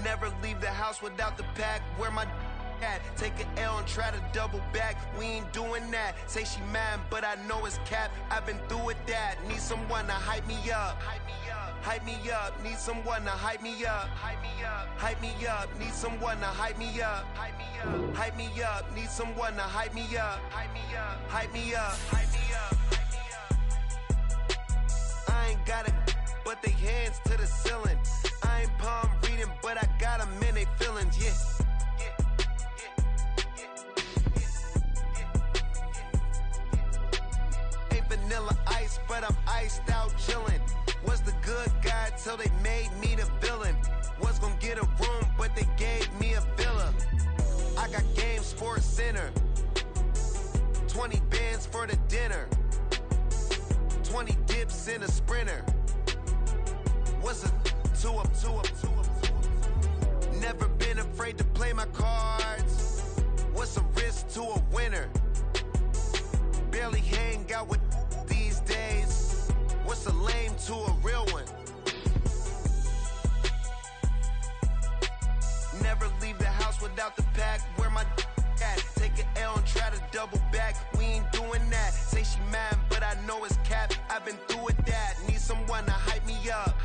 Never leave the house without the pack. Where my at? Take an L and try to double back. We ain't doing that. Say she mad, but I know it's cap. I've been through with that. Need someone to hype me up. Hype me up. Need someone to hype me up. Hype me up. Need someone to hype me up. Hype me up. Need someone to hype me up. Hype me up. I ain't got it, but they hands to the ceiling. I ain't palm reading, but I got them in they feelings, yeah. Ain't vanilla ice, but I'm iced out chillin'. Was the good guy till they made me the villain. Was gonna get a room, but they gave me a villa. I got game, Sports Center. 20 bands for the dinner. 20 dips in a sprinter. What's a two up? Never been afraid to play my cards. What's a risk to a winner? Barely hang out with these days. What's a lame to a real one? Never leave the house without the pack. Where my at? Take an L and try to double back. We ain't doing that. Say she mad, but I know it's cap. I've been through with that. Need someone to hype me up.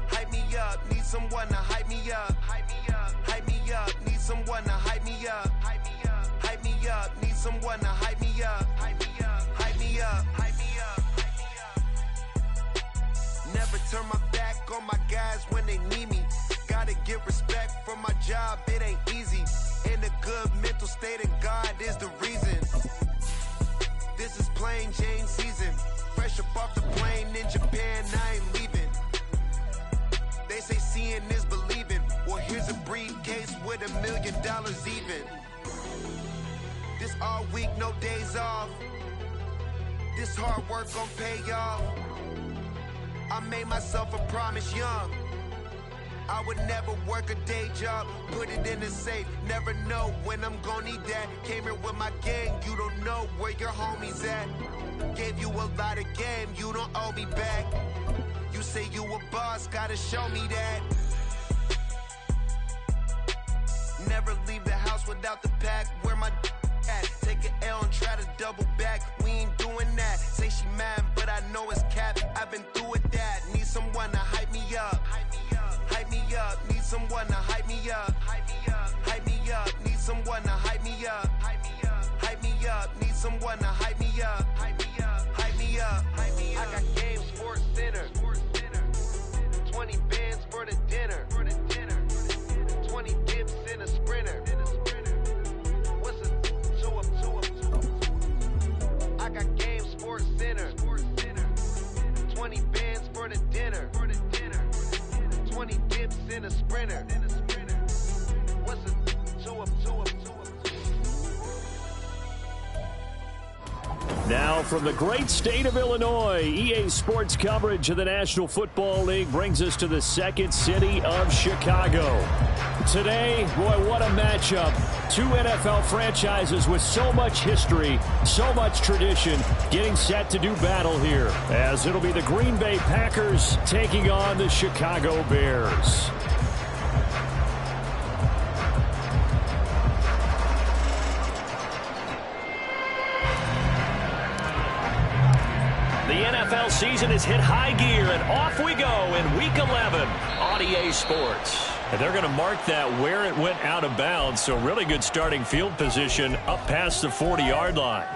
Hype me up. Need someone to hype me up. Hype me up. Need someone to hype me up. Hype me up. Need someone to hype me up. Hype me up. Never turn my back on my guys when they need me. Gotta get respect from my job, it ain't easy. In a good mental state and God is the reason. This is plain Jane season. Fresh up off the plane in Japan, I ain't leaving. They say seeing is believing. Well, here's a briefcase with $1 million even. This all week, no days off. This hard work gon' pay off. I made myself a promise young. I would never work a day job, put it in the safe. Never know when I'm gonna need that. Came here with my gang, you don't know where your homies at. Gave you a lot of game, you don't owe me back. You say you a boss, gotta show me that. Never leave the house without the pack. Where my at? Take an L and try to double back. We ain't doing that. Say she mad, but I know it's cap. I've been through with that. Need someone to hype me up. Hype me up. Need someone to hype me up. Hype me up. Need someone to hype me up. Hype me up. Need someone to hype me up. Hype me up. I got game, Sports Center. 20 bands for the dinner. 20 dips in a sprinter. What's a two up? I got game, Sports Center. 20 bands for the dinner. 20 dips in a sprinter. What's a two up? Now from the great state of Illinois, EA Sports coverage of the National Football League brings us to the second city of Chicago. Today, boy, what a matchup. Two NFL franchises with so much history, so much tradition, getting set to do battle here, as it'll be the Green Bay Packers taking on the Chicago Bears. The NFL season has hit high gear, and off we go in Week 11 on EA Sports. And they're going to mark that where it went out of bounds, so really good starting field position up past the 40-yard line.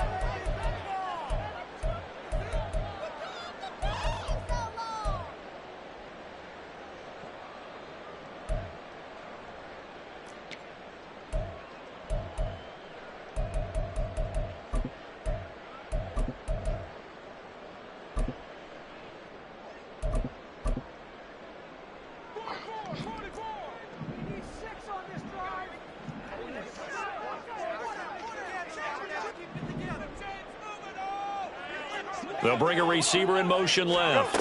They'll bring a receiver in motion left.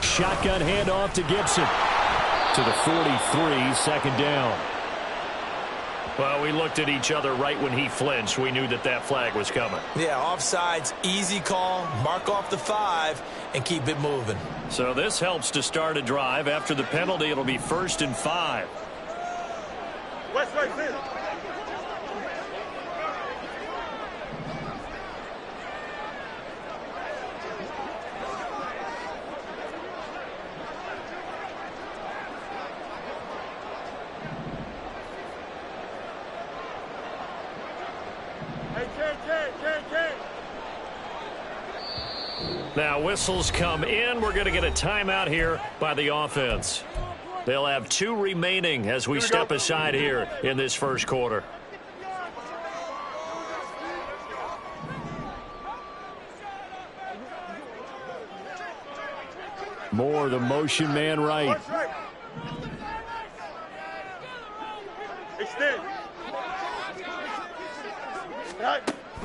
Shotgun handoff to Gibson. To the 43, second down. Well, we looked at each other right when he flinched. We knew that that flag was coming. Yeah, offsides, easy call, mark off the 5, and keep it moving. So this helps to start a drive. After the penalty, it'll be 1st and 5. West right there. Now whistles come in. We're going to get a timeout here by the offense. They'll have 2 remaining as we step aside here in this first quarter. Moore, the motion man right. Extend.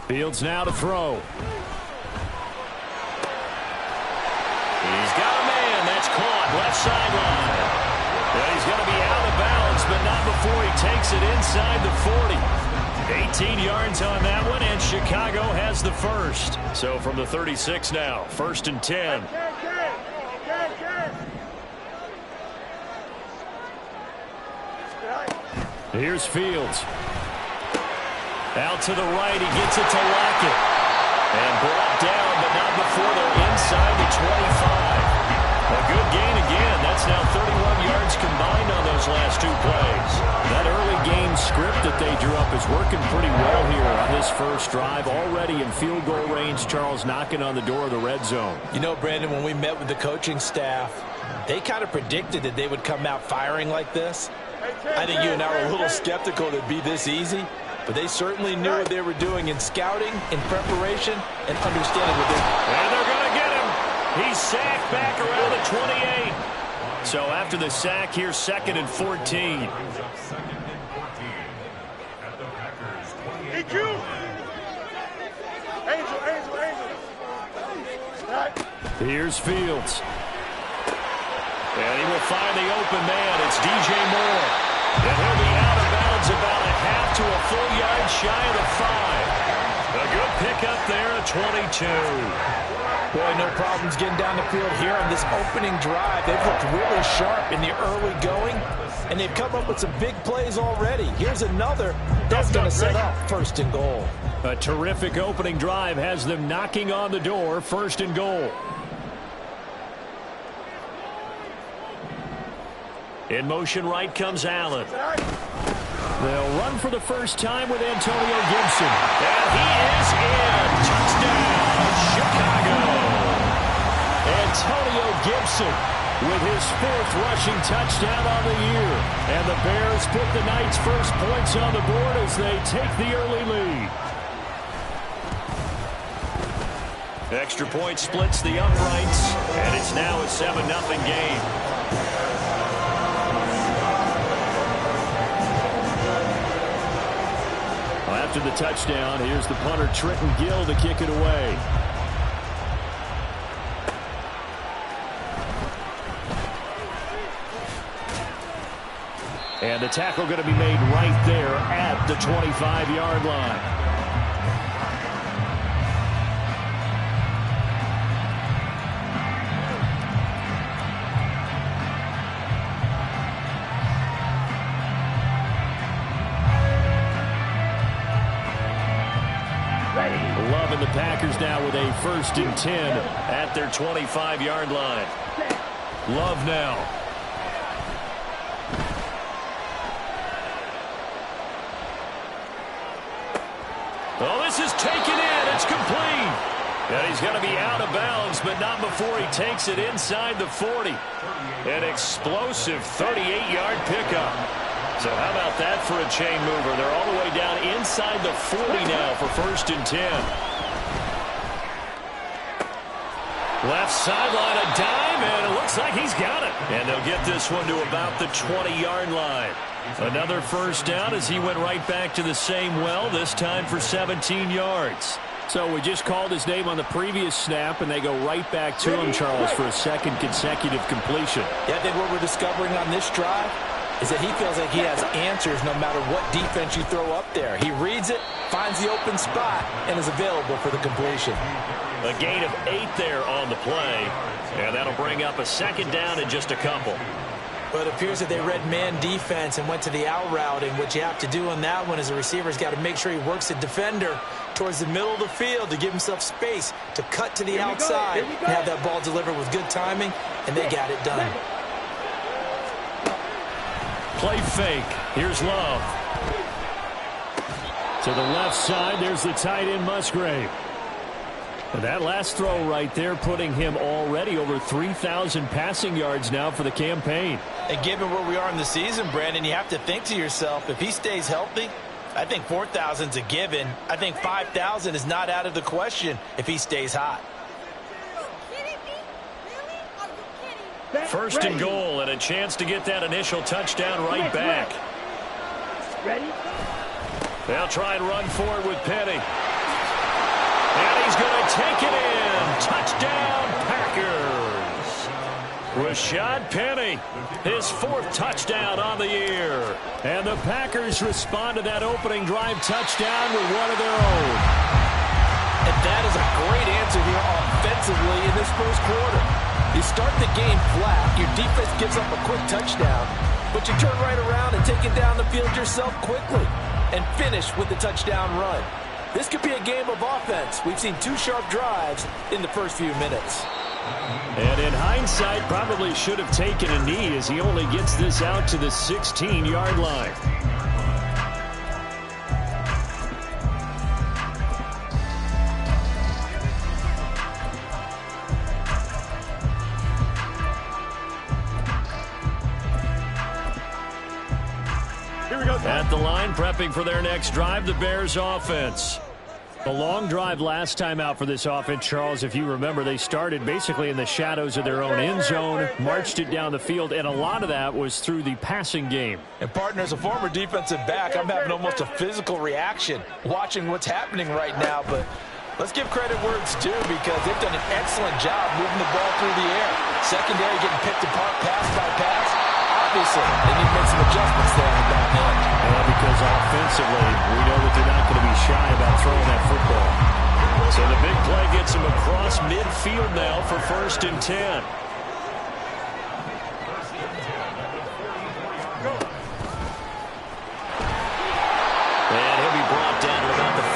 Fields now to throw. He's got a man. That's caught. Left sideline. And he's going to be out of bounds, but not before he takes it inside the 40. 18 yards on that one, and Chicago has the first. So from the 36 now, 1st and 10. Here's Fields. Out to the right. He gets it to Lockett. And brought down, but not before they're inside the 25. A good gain again. That's now 31 yards combined on those last 2 plays. That early game script that they drew up is working pretty well here on this first drive. Already in field goal range, Charles, knocking on the door of the red zone. You know, Brandon, when we met with the coaching staff, they kind of predicted that they would come out firing like this. I think you and I were a little skeptical that it'd be this easy. But they certainly knew what they were doing in scouting, in preparation, and understanding what they're doing. And they're going to get him. He's sacked back around the 28. So after the sack, here's 2nd and 14. Here's Fields. And he will find the open man. It's DJ Moore. And he'll be out of bounds about a half to a full yard shy of the 5. A good pickup there at 22. Boy, no problems getting down the field here on this opening drive. They've looked really sharp in the early going, and they've come up with some big plays already. Here's another that's going to set up 1st and goal. A terrific opening drive has them knocking on the door, 1st and goal. In motion right comes Allen. They'll run for the first time with Antonio Gibson. And he is in. Touchdown, Chicago. Antonio Gibson with his 4th rushing touchdown on the year. And the Bears put the Knights' first points on the board as they take the early lead. Extra point splits the uprights, and it's now a 7-0 game. After the touchdown, here's the punter Trenton Gill to kick it away. And the tackle going to be made right there at the 25-yard line. Loving the Packers now with a 1st and 10 at their 25-yard line. Love now. Oh, this is taken in. It's complete. And he's going to be out of bounds, but not before he takes it inside the 40. An explosive 38-yard pickup. So how about that for a chain mover? They're all the way down inside the 40 now for 1st and 10. Left sideline, a dime, and it looks like he's got it. And they'll get this one to about the 20-yard line. Another 1st down as he went right back to the same well, this time for 17 yards. So we just called his name on the previous snap, and they go right back to him, Charles, for a 2nd consecutive completion. Yeah, I think what we're discovering on this drive, is that he feels like he has answers no matter what defense you throw up there. He reads it, finds the open spot, and is available for the completion. A gain of 8 there on the play, and that'll bring up a second down in just a couple. But it appears that they read man defense and went to the out route, and what you have to do on that one is the receiver's got to make sure he works the defender towards the middle of the field to give himself space to cut to the outside and have that ball delivered with good timing, and they got it done. Play fake. Here's Love. To the left side, there's the tight end Musgrave. And that last throw right there putting him already over 3,000 passing yards now for the campaign. And given where we are in the season, Brandon, you have to think to yourself, if he stays healthy, I think 4,000's a given. I think 5,000 is not out of the question if he stays hot. First and goal, and a chance to get that initial touchdown right back. Ready? They'll try and run forward with Penny. And he's going to take it in. Touchdown, Packers. Rashad Penny, his 4th touchdown on the year. And the Packers respond to that opening drive touchdown with one of their own. And that is a great answer here offensively in this first quarter. You start the game flat, your defense gives up a quick touchdown, but you turn right around and take it down the field yourself quickly and finish with the touchdown run. This could be a game of offense. We've seen 2 sharp drives in the first few minutes. And in hindsight, probably should have taken a knee as he only gets this out to the 16-yard line. At the line, prepping for their next drive, the Bears offense. A long drive last time out for this offense, Charles. If you remember, they started basically in the shadows of their own end zone, marched it down the field, and a lot of that was through the passing game. And, partner, as a former defensive back, I'm having almost a physical reaction watching what's happening right now. But let's give credit where it's due because they've done an excellent job moving the ball through the air. Secondary getting picked apart pass by pass. Obviously, they need to make some adjustments there on the back end. Because offensively, we know that they're not going to be shy about throwing that football. So the big play gets him across midfield now for 1st and 10. And he'll be brought down to about the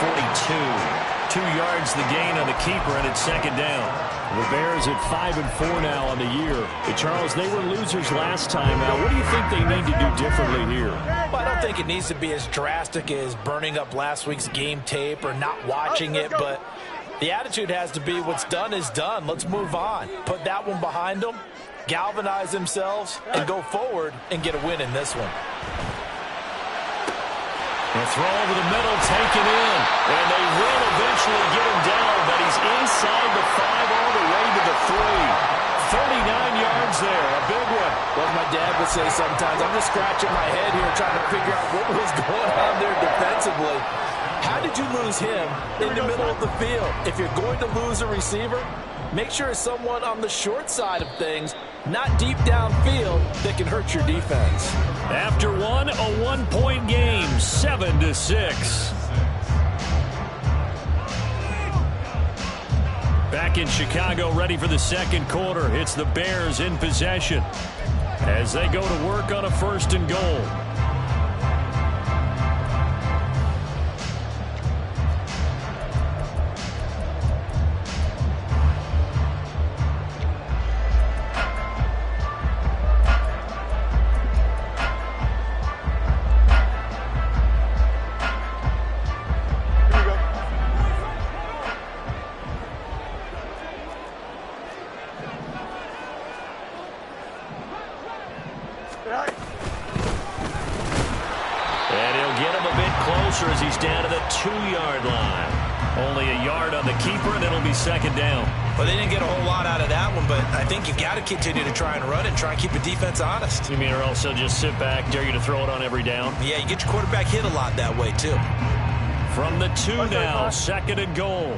42. 2 yards the gain on the keeper, and it's 2nd down. The Bears at 5-4 now on the year. But Charles, they were losers last time out. What do you think they need to do differently here? Well, I don't think it needs to be as drastic as burning up last week's game tape or not watching it, but the attitude has to be what's done is done. Let's move on. Put that one behind them, galvanize themselves, and go forward and get a win in this one. A throw over the middle, taken in, and they will eventually get him down, but he's inside the 5 all the way to the 3. 39 yards there, a big one. Well, my dad would say sometimes, I'm just scratching my head here trying to figure out what was going on there defensively. How did you lose him in the middle of the field? If you're going to lose a receiver, make sure it's someone on the short side of things, not deep downfield, that can hurt your defense. After one, a 1-point game, 7-6. Back in Chicago, ready for the second quarter. It's the Bears in possession as they go to work on a 1st and goal. As he's down to the 2-yard line. Only a yard on the keeper, and it'll be 2nd down. Well, they didn't get a whole lot out of that one, but I think you got to continue to try and run it and try and keep the defense honest. You mean or else they'll just sit back, dare you to throw it on every down? Yeah, you get your quarterback hit a lot that way, too. From the 2 now, 2nd and goal.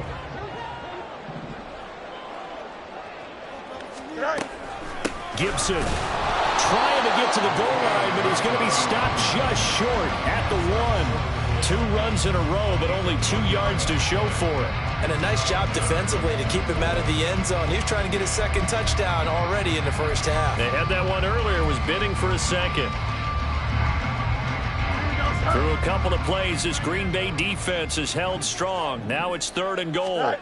Gibson trying to get to the goal line, but he's going to be stopped just short at the 1. 2 runs in a row, but only 2 yards to show for it. And a nice job defensively to keep him out of the end zone. He was trying to get his second touchdown already in the first half. They had that one earlier, was bidding for a second. Through a couple of plays, this Green Bay defense is held strong. Now it's 3rd and goal.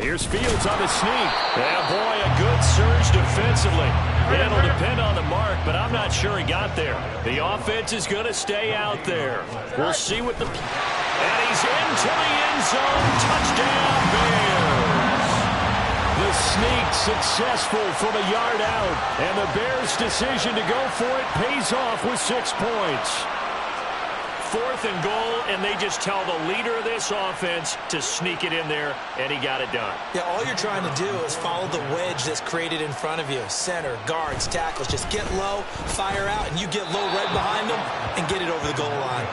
Here's Fields on the sneak. Yeah, boy, a good surge defensively. It'll depend on the mark, but I'm not sure he got there. The offense is going to stay out there. We'll see what the... And he's into the end zone. Touchdown, Bears. The sneak successful from a yard out. And the Bears' decision to go for it pays off with 6 points. 4th and goal, and they just tell the leader of this offense to sneak it in there, and he got it done. Yeah, all you're trying to do is follow the wedge that's created in front of you. Center, guards, tackles. Just get low, fire out, and you get low right behind them and get it over the goal line.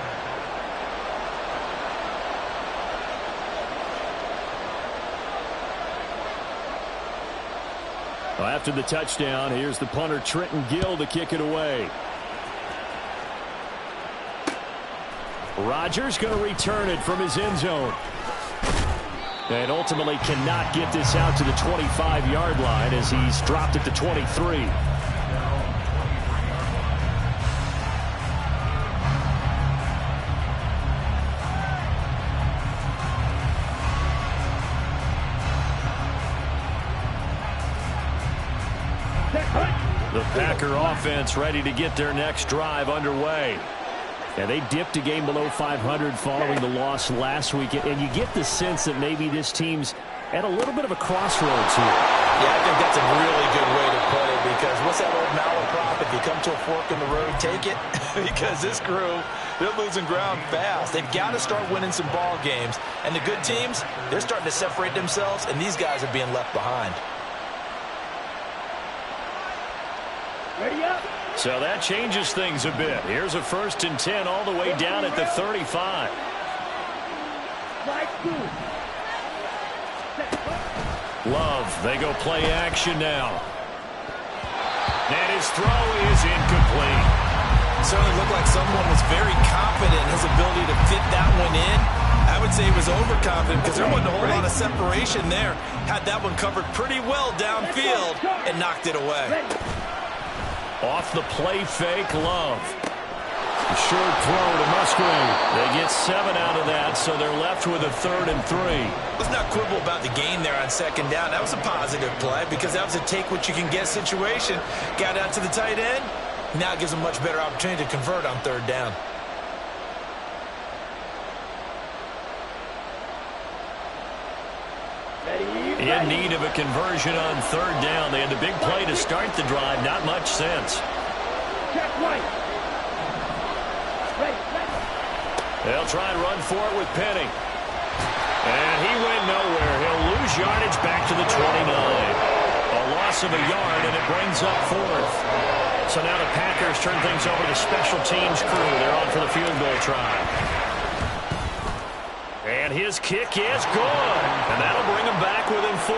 Well, after the touchdown, here's the punter, Trenton Gill, to kick it away. Rodgers going to return it from his end zone. And ultimately cannot get this out to the 25-yard line as he's dropped it to 23. The Packer offense ready to get their next drive underway. And they dipped a game below 500 following the loss last week. And you get the sense that maybe this team's at a little bit of a crossroads here. Yeah, I think that's a really good way to put it, because what's that old malaprop? If you come to a fork in the road, take it. Because this crew, they're losing ground fast. They've got to start winning some ball games. And the good teams, they're starting to separate themselves, and these guys are being left behind. Ready up. So that changes things a bit. Here's a 1st and 10 all the way down at the 35. Love, they go play action now. And his throw is incomplete. Certainly looked like someone was very confident in his ability to fit that one in. I would say he was overconfident because there wasn't a whole lot of separation there. Had that one covered pretty well downfield and knocked it away. Off the play fake, Love. A short throw to Musgrave. They get 7 out of that, so they're left with a 3rd and 3. Let's not quibble about the gain there on 2nd down. That was a positive play because that was a take-what-you-can-get situation. Got out to the tight end. Now it gives them a much better opportunity to convert on 3rd down. In need of a conversion on 3rd down. They had the big play to start the drive. Not much sense. They'll try and run for it with Penny. And he went nowhere. He'll lose yardage back to the 29. A loss of a yard, and it brings up 4th. So now the Packers turn things over to the special teams crew. They're on for the field goal try. And his kick is good. And that'll bring him back within 4.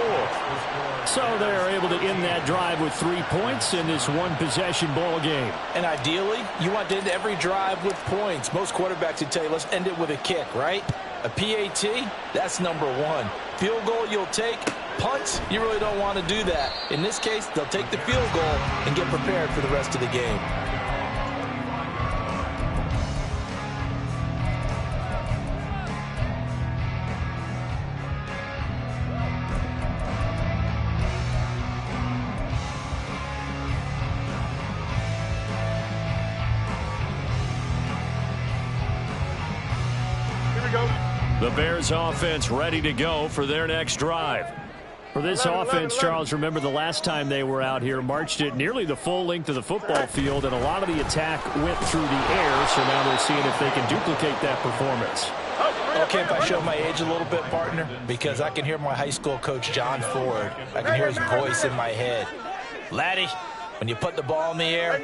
So they're able to end that drive with 3 points in this one-possession ball game. And ideally, you want to end every drive with points. Most quarterbacks would tell you, let's end it with a kick, right? A PAT, that's number 1. Field goal, you'll take. Punts, you really don't want to do that. In this case, they'll take the field goal and get prepared for the rest of the game. The Bears offense ready to go for their next drive. For this offense, Charles, remember the last time they were out here, marched it nearly the full length of the football field, and a lot of the attack went through the air, so now they're seeing if they can duplicate that performance. Okay, if I show my age a little bit, partner, because I can hear my high school coach, John Ford. I can hear his voice in my head. Laddie, when you put the ball in the air,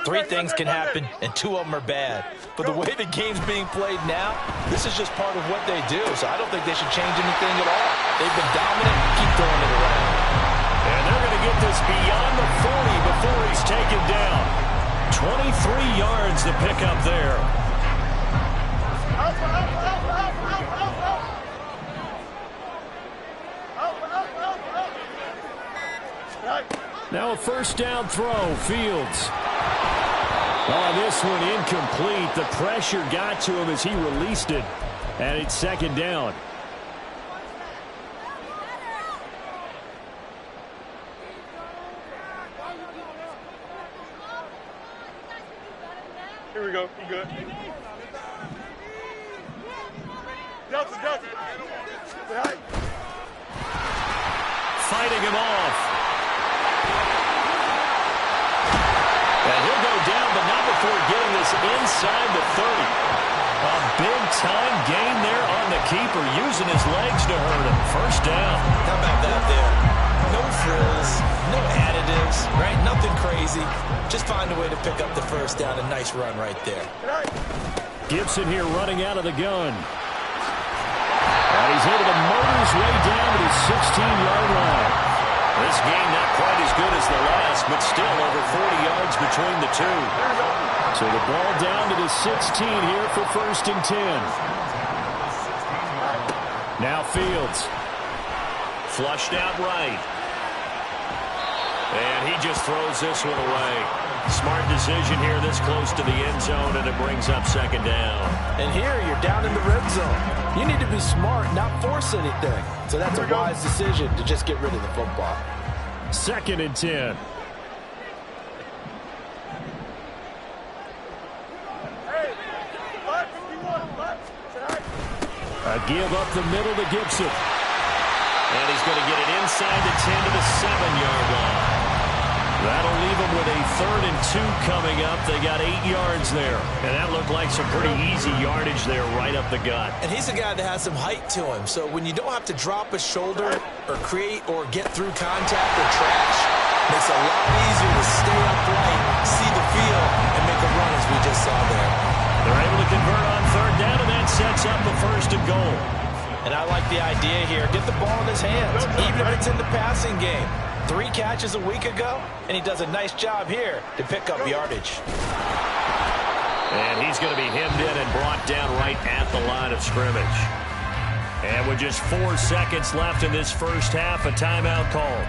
3 things can happen, and 2 of them are bad. But the way the game's being played now, this is just part of what they do, so I don't think they should change anything at all. They've been dominant. Keep throwing it around. And they're going to get this beyond the 40 before he's taken down. 23 yards to pick up there. Now a first down throw, Fields. Oh, this one incomplete. The pressure got to him as he released it. And it's second down. Here we go. You good? Delta. Fighting him off. And he'll go down, but not before getting this inside the 30. A big-time gain there on the keeper, using his legs to hurt him. First down. How about that there? No frills, no additives, right? Nothing crazy. Just find a way to pick up the first down. A nice run right there. Gibson here running out of the gun. And he's able to motor his way down to his 16-yard line. This game not quite as good as the last, but still over 40 yards between the two. So the ball down to the 16 here for first and 10. Now Fields. Flushed out right. And he just throws this one away. Smart decision here this close to the end zone, and it brings up second down. And here you're down in the red zone. You need to be smart, not force anything. So that's a wise decision to just get rid of the football. Second and 10. A give up the middle to Gibson. And he's going to get it inside the 10 to the 7-yard line. That'll leave them with a 3rd and 2 coming up. They got 8 yards there. And that looked like some pretty easy yardage there right up the gut. And he's a guy that has some height to him. So when you don't have to drop a shoulder or create or get through contact or trash, makes it a lot easier to stay upright, see the field, and make a run as we just saw there. They're able to convert on 3rd down, and that sets up the 1st and goal. And I like the idea here. Get the ball in his hands, even if it's in the passing game. 3 catches a week ago, and he does a nice job here to pick up yardage. And he's going to be hemmed in and brought down right at the line of scrimmage. And with just 4 seconds left in this first half, a timeout called.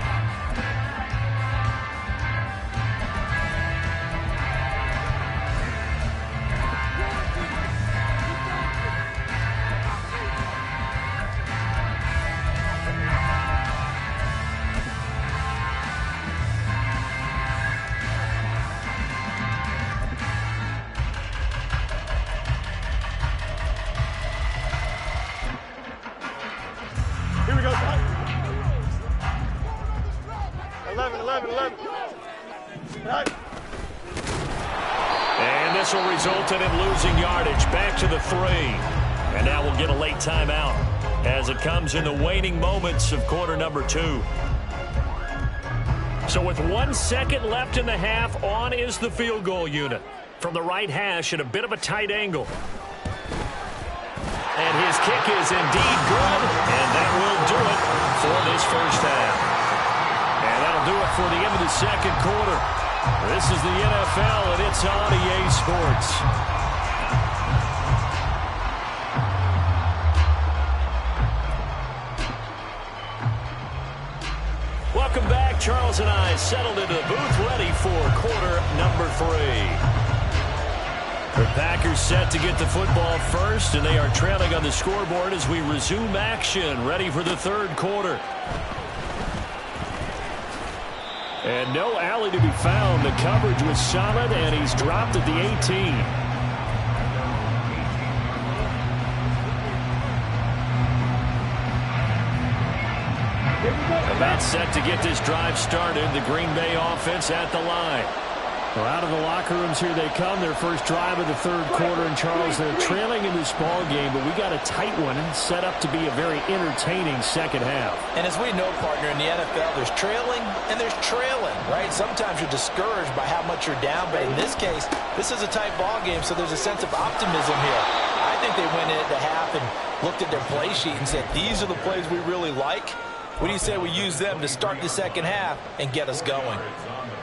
Here we go. 11. And this will result in him losing yardage back to the 3. And now we'll get a late timeout as it comes in the waning moments of quarter number 2. So with 1 second left in the half, on is the field goal unit. From the right hash at a bit of a tight angle. And his kick is indeed good, and that will do it for this first half. And that'll do it for the end of the second quarter. This is the NFL, and it's on EA Sports. Welcome back. Charles and I settled into the booth, ready for quarter number 3. The Packers set to get the football first, and they are trailing on the scoreboard as we resume action, ready for the third quarter. And no alley to be found. The coverage was solid, and he's dropped at the 18. About set to get this drive started. The Green Bay offense at the line. Well, out of the locker rooms here they come. Their first drive of the third quarter. And, Charles, they're trailing in this ball game, but we got a tight one set up to be a very entertaining second half. And as we know, partner, in the NFL, there's trailing and there's trailing, right? Sometimes you're discouraged by how much you're down, but in this case, this is a tight ball game, so there's a sense of optimism here. I think they went in at the half and looked at their play sheet and said, these are the plays we really like. What do you say we use them to start the second half and get us going?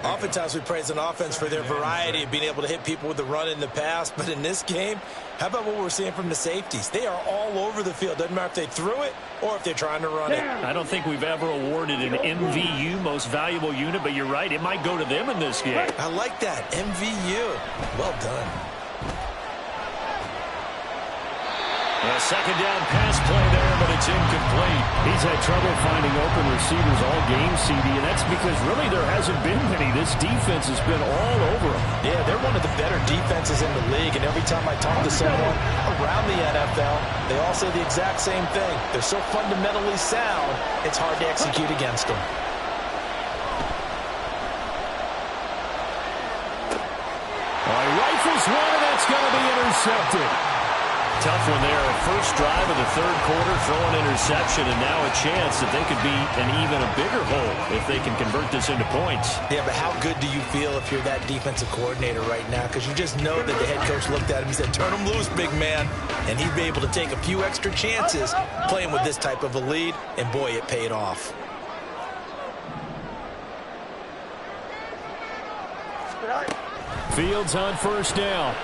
Oftentimes we praise an offense for their variety of being able to hit people with the run in the pass, but in this game, how about what we're seeing from the safeties? They are all over the field. Doesn't matter if they threw it or if they're trying to run it. I don't think we've ever awarded an MVU, most valuable unit, but you're right, it might go to them in this game. I like that, MVU. Well done. A second down pass play there, but it's incomplete. He's had trouble finding open receivers all game, CD, and that's because really there hasn't been many. This defense has been all over them. Yeah, they're one of the better defenses in the league, and every time I talk to someone around the NFL, they all say the exact same thing. They're so fundamentally sound, it's hard to execute against them. He rifles one, and that's going to be intercepted. Tough one there. First drive of the third quarter, throw an interception, and now a chance that they could be in even a bigger hole if they can convert this into points. Yeah, but how good do you feel if you're that defensive coordinator right now? Because you just know that the head coach looked at him and said, turn him loose, big man. And he'd be able to take a few extra chances playing with this type of a lead, and boy, it paid off. Fields on first down.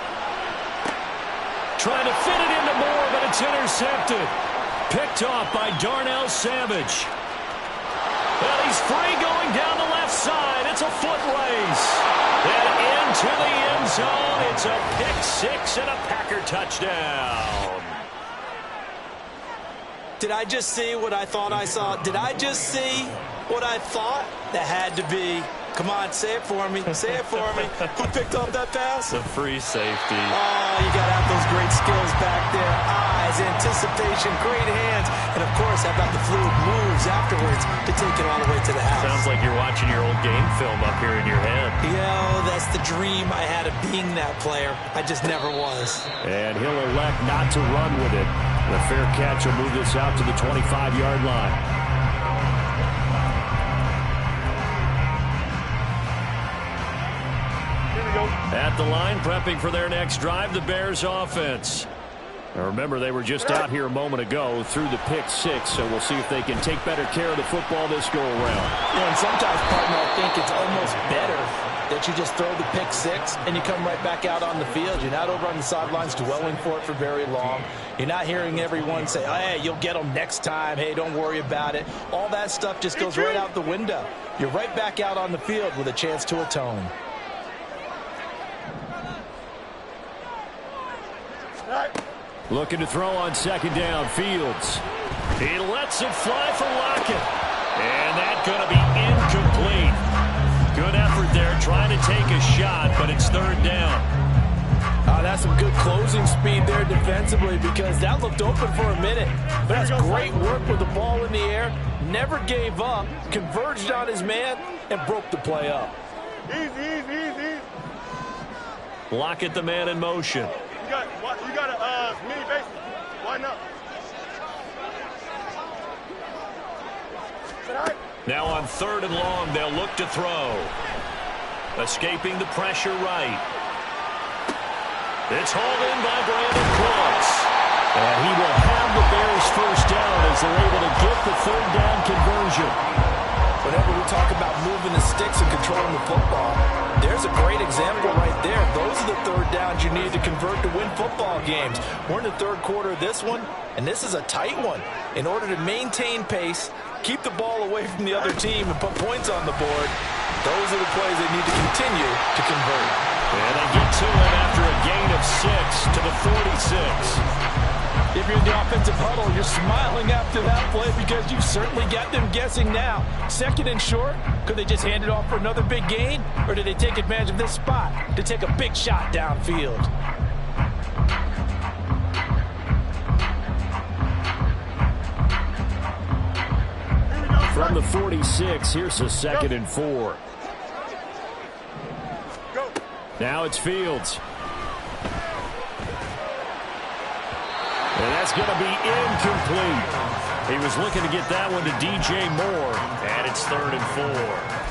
Trying to fit it into Moore, but it's intercepted. Picked off by Darnell Savage. Well, he's free going down the left side. It's a foot race. And into the end zone. It's a pick six and a Packer touchdown. Did I just see what I thought I saw? Did I just see what I thought? That had to be. Come on, say it for me. Say it for me. Who picked off that pass? The free safety. Oh, you got to have those great skills back there. Eyes, anticipation, great hands. And, of course, how about the fluid moves afterwards to take it all the way to the house? Sounds like you're watching your old game film up here in your head. That's the dream I had of being that player. I just never was. And he'll elect not to run with it. The fair catch will move this out to the 25-yard line. At the line, prepping for their next drive, the Bears offense. Now remember, they were just out here a moment ago through the pick six, so we'll see if they can take better care of the football this go-around. Yeah, and sometimes, partner, I think it's almost better that you just throw the pick six and you come right back out on the field. You're not over on the sidelines dwelling for it for very long. You're not hearing everyone say, oh, hey, you'll get them next time. Hey, don't worry about it. All that stuff just goes right out the window. You're right back out on the field with a chance to atone. Looking to throw on second down, Fields. He lets it fly for Lockett. And that's going to be incomplete. Good effort there, trying to take a shot, but it's third down. That's some good closing speed there defensively, because that looked open for a minute. But that's great work with the ball in the air. Never gave up, converged on his man, and broke the play up. Easy. Lockett, the man in motion. You got a mini base. Why not? Now on third and long, they'll look to throw. Escaping the pressure right. It's hauled in by Brandon Cooks. And he will have the Bears first down as they're able to get the third down conversion. Whenever we talk about moving the sticks and controlling the football, there's a great example right there. Those are the third downs you need to convert to win football games. We're in the third quarter of this one, and this is a tight one. In order to maintain pace, keep the ball away from the other team, and put points on the board, those are the plays they need to continue to convert. And they get to it after a gain of 6 to the 46. If you're in the offensive huddle, you're smiling after that play because you've certainly got them guessing now. Second and short, could they just hand it off for another big gain? Or did they take advantage of this spot to take a big shot downfield? From the 46, here's a second and 4. Now it's Fields. And that's going to be incomplete. He was looking to get that one to DJ Moore, and it's third and 4.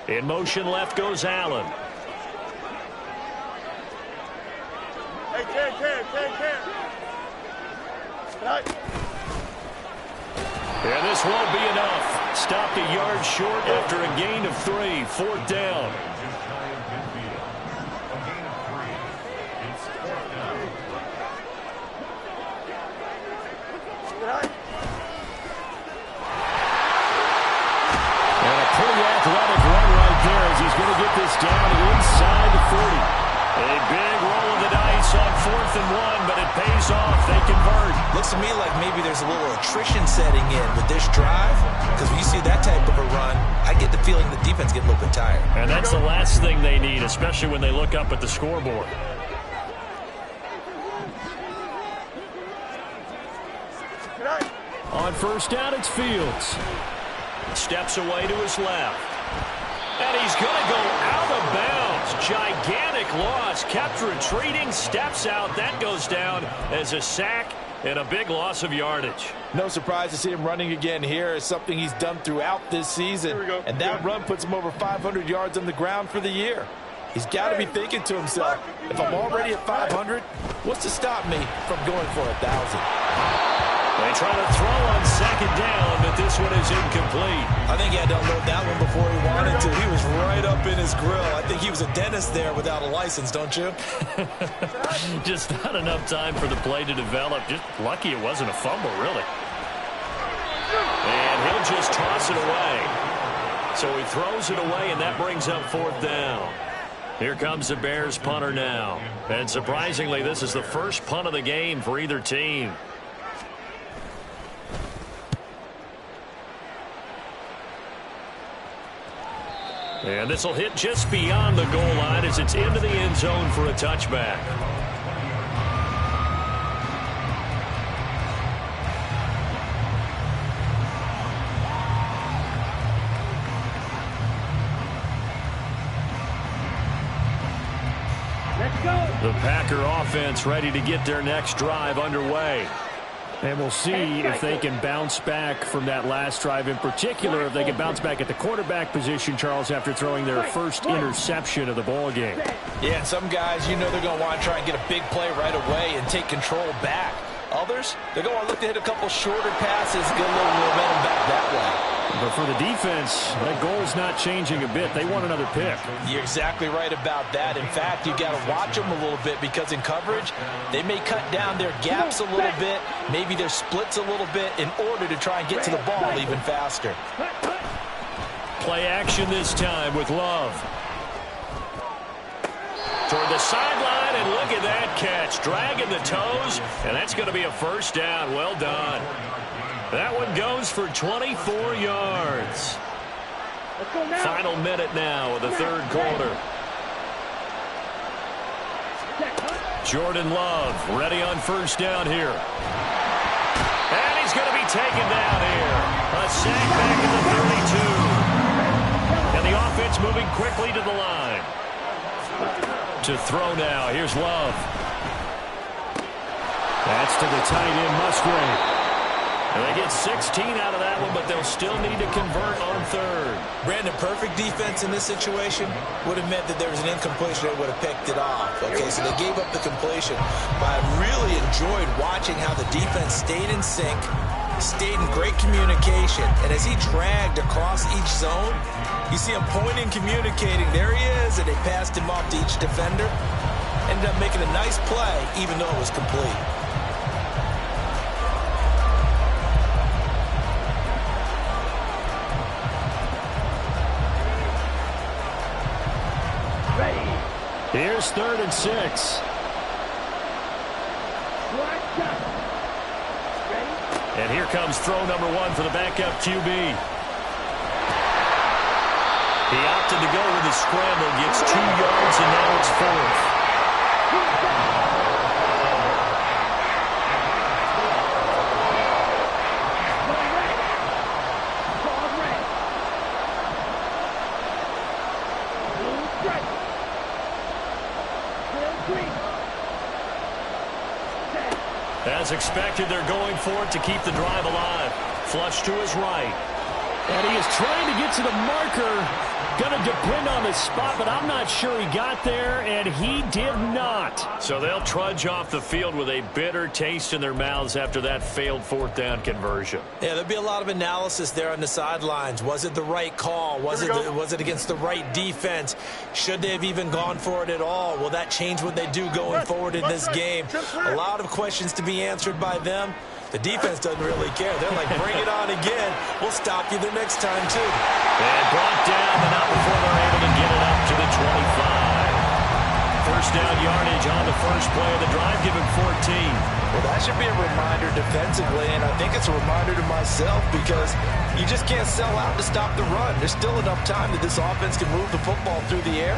In motion left goes Allen. Hey, Cam. Right. And this won't be enough. Stopped a yard short after a gain of 3. 4th down. And a pretty athletic run right there as he's going to get this down inside the 40. A big roll of the dice on 4th and 1, but it pays off. They convert. Looks to me like maybe there's a little attrition setting in with this drive, because when you see that type of a run, I get the feeling the defense get a little bit tired. And that's the last thing they need, especially when they look up at the scoreboard. On 1st down, it's Fields. Steps away to his left. And he's going to go out of bounds. Gigantic loss. Kept retreating. Steps out. That goes down as a sack and a big loss of yardage. No surprise to see him running again here. It's something he's done throughout this season. And that run puts him over 500 yards on the ground for the year. He's got to be thinking to himself, if I'm already at 500, what's to stop me from going for 1,000? They try to throw on 2nd down, but this one is incomplete. I think he had to unload that one before he wanted to. He was right up in his grill. I think he was a dentist there without a license, don't you? Just not enough time for the play to develop. Just lucky it wasn't a fumble, really. And he'll just toss it away. So he throws it away, and that brings up 4th down. Here comes the Bears punter now. And surprisingly, this is the first punt of the game for either team. And this will hit just beyond the goal line as it's into the end zone for a touchback. Let's go. The Packer offense ready to get their next drive underway. And we'll see if they can bounce back from that last drive, in particular if they can bounce back at the quarterback position, Charles, after throwing their first interception of the ball game. Yeah, and some guys, you know they're going to want to try and get a big play right away and take control back. Others, they're going to look to hit a couple shorter passes, get a little momentum back that way. But for the defense, that goal's not changing a bit. They want another pick. You're exactly right about that. In fact, you got to watch them a little bit because in coverage, they may cut down their gaps a little bit, maybe their splits a little bit in order to try and get to the ball even faster. Play action this time with Love. Toward the sideline, and look at that catch. Dragging the toes, and that's going to be a 1st down. Well done. That one goes for 24 yards. Final minute now of the 3rd quarter. Jordan Love ready on 1st down here. And he's going to be taken down here. A sack back at the 32. And the offense moving quickly to the line. To throw now. Here's Love. That's to the tight end, Musgrave. And they get 16 out of that one, but they'll still need to convert on 3rd. Brandon, perfect defense in this situation would have meant that there was an incompletion. They would have picked it off. Okay, so they gave up the completion. But I really enjoyed watching how the defense stayed in sync, stayed in great communication. And as he dragged across each zone, you see him pointing, communicating. There he is, and they passed him off to each defender. Ended up making a nice play, even though it was complete. Here's 3rd and 6. And here comes throw number 1 for the backup QB. He opted to go with the scramble, gets 2 yards, and now it's 4th. As expected, they're going for it to keep the drive alive. Flush to his right. And he is trying to get to the marker. Going to depend on the spot, but I'm not sure he got there, and he did not. So they'll trudge off the field with a bitter taste in their mouths after that failed fourth down conversion. Yeah, there'll be a lot of analysis there on the sidelines. Was it the right call? Was it against the right defense? Should they have even gone for it at all? Will that change what they do going forward in this game? A lot of questions to be answered by them. The defense doesn't really care. They're like, bring it on again. We'll stop you the next time, too. And brought down, but not before they're able to get it up to the 25. First down yardage on the first play of the drive, give him 14. Well, that should be a reminder defensively, and I think it's a reminder to myself because you just can't sell out to stop the run. There's still enough time that this offense can move the football through the air,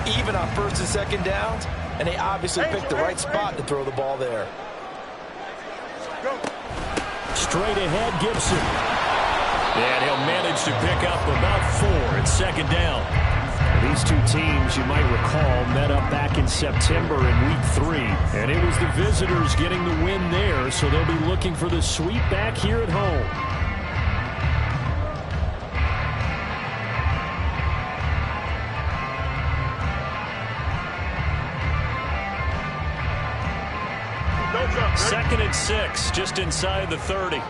even on first and second downs, and they obviously picked the right spot to throw the ball there. Straight ahead, Gibson. And he'll manage to pick up about 4 at second down. These two teams, you might recall, met up back in September in Week 3. And it was the visitors getting the win there, so they'll be looking for the sweep back here at home. Second and 6, just inside the 30.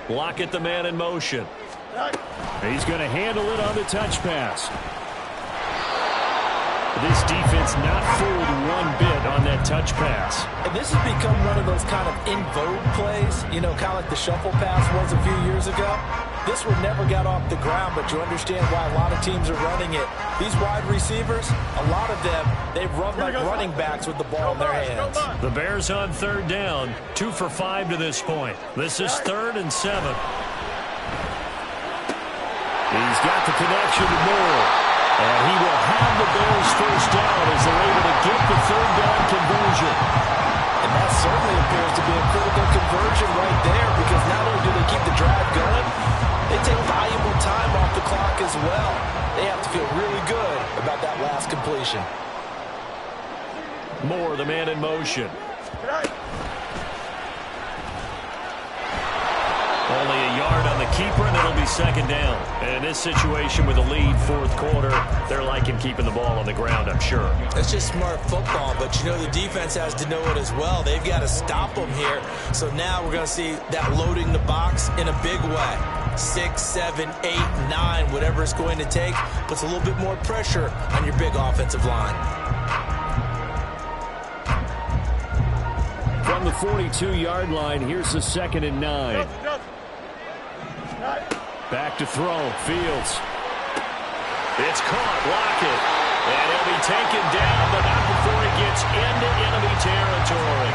Lockett, the man in motion. He's going to handle it on the touch pass. This defense not fooled one bit on that touch pass. And this has become one of those kind of in vogue plays, you know, kind of like the shuffle pass was a few years ago. This one never got off the ground, but you understand why a lot of teams are running it. These wide receivers, a lot of them, they've run like running backs with the ball in their hands. The Bears on third down, 2 for 5 to this point. This is 3rd and 7. He's got the connection to Moore. And he will have the Bears first down as they're able to get the third down conversion. And that certainly appears to be a critical conversion right there because not only do they keep the drive going, they take valuable time off the clock as well. They have to feel really good about that last completion. Moore, the man in motion. Only a yard on the keeper, and it'll be second down. And in this situation with a lead, fourth quarter, they're liking keeping the ball on the ground, I'm sure. It's just smart football, but you know the defense has to know it as well. They've got to stop them here. So now we're going to see that loading the box in a big way. 6, 7, 8, 9, whatever it's going to take, puts a little bit more pressure on your big offensive line. From the 42-yard line, here's the 2nd and 9. Back to throw, Fields. It's caught, Lockett. And he'll be taken down, but not before he gets into enemy territory.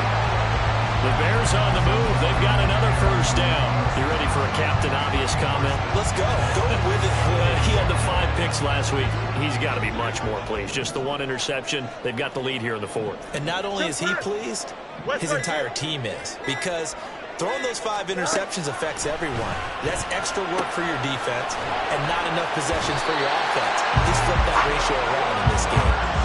The Bears on the move. They've got another first down. You ready for a Captain Obvious comment? Let's go. Go with it. He had the 5 picks last week. He's got to be much more pleased. Just the 1 interception. They've got the lead here in the 4th. And not only is he pleased, his entire team is. Because throwing those 5 interceptions affects everyone. That's extra work for your defense and not enough possessions for your offense. He's flipped that ratio around in this game.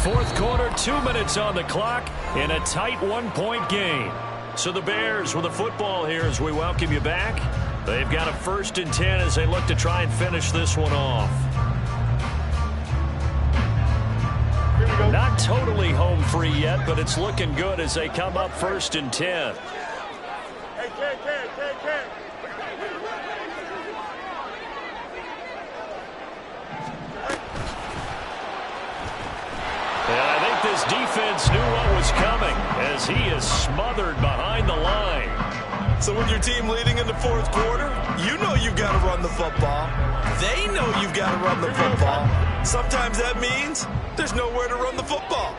Fourth quarter, 2 minutes on the clock in a tight 1-point game. So the Bears with the football here as we welcome you back. They've got a 1st and 10 as they look to try and finish this one off. Not totally home free yet, but it's looking good as they come up 1st and 10. And I think this defense knew what was coming as he is smothered behind the line. So when your team leading in the 4th quarter, you know you've got to run the football. They know you've got to run the football. Sometimes that means there's nowhere to run the football.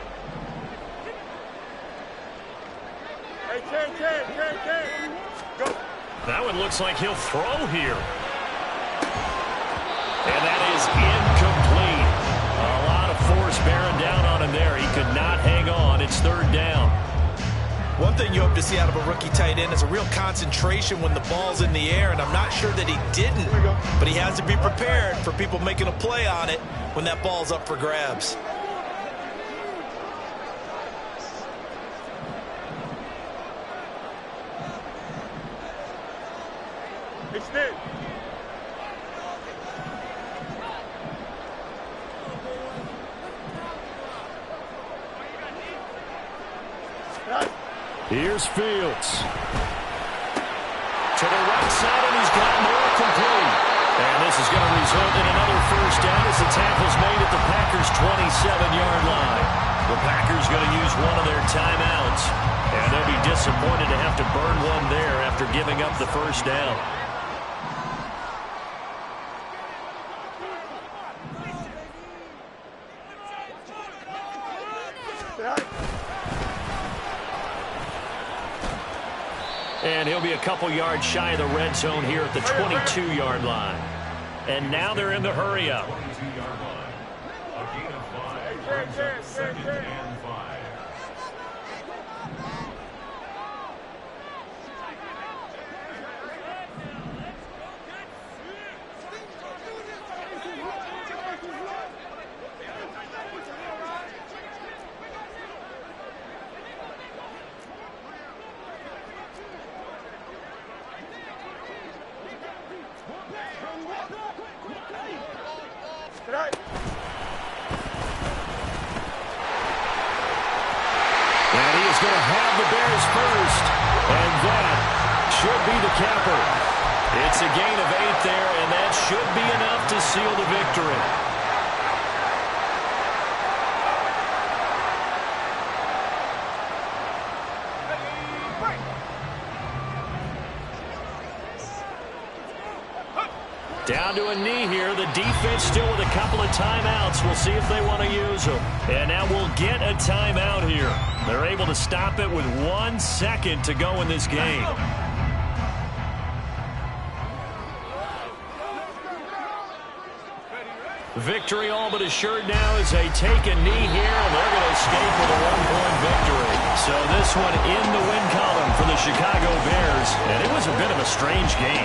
Go. That one looks like he'll throw here. And that is incomplete. A lot of force bearing down on him there. He could not hang on. It's 3rd down. One thing you hope to see out of a rookie tight end is a real concentration when the ball's in the air, and I'm not sure that he didn't, but he has to be prepared for people making a play on it when that ball's up for grabs. Extend. Here's Fields. To the right side, and he's got more complete. And this is going to result in another first down as the tackle's made at the Packers' 27-yard line. The Packers going to use one of their timeouts. And they'll be disappointed to have to burn one there after giving up the first down. And he'll be a couple yards shy of the red zone here at the 22-yard line. And now they're in the hurry-up. Going to have the Bears first, and that should be the capper. It's a gain of 8 there, and that should be enough to seal the victory. Down to a knee here. The defense still with a couple of timeouts. We'll see if they want to use them. And now we'll get a timeout here. They're able to stop it with 1 second to go in this game. Victory all but assured now as they take a knee here, and they're going to escape with a 1-point victory. So this one in the win column for the Chicago Bears, and it was a bit of a strange game.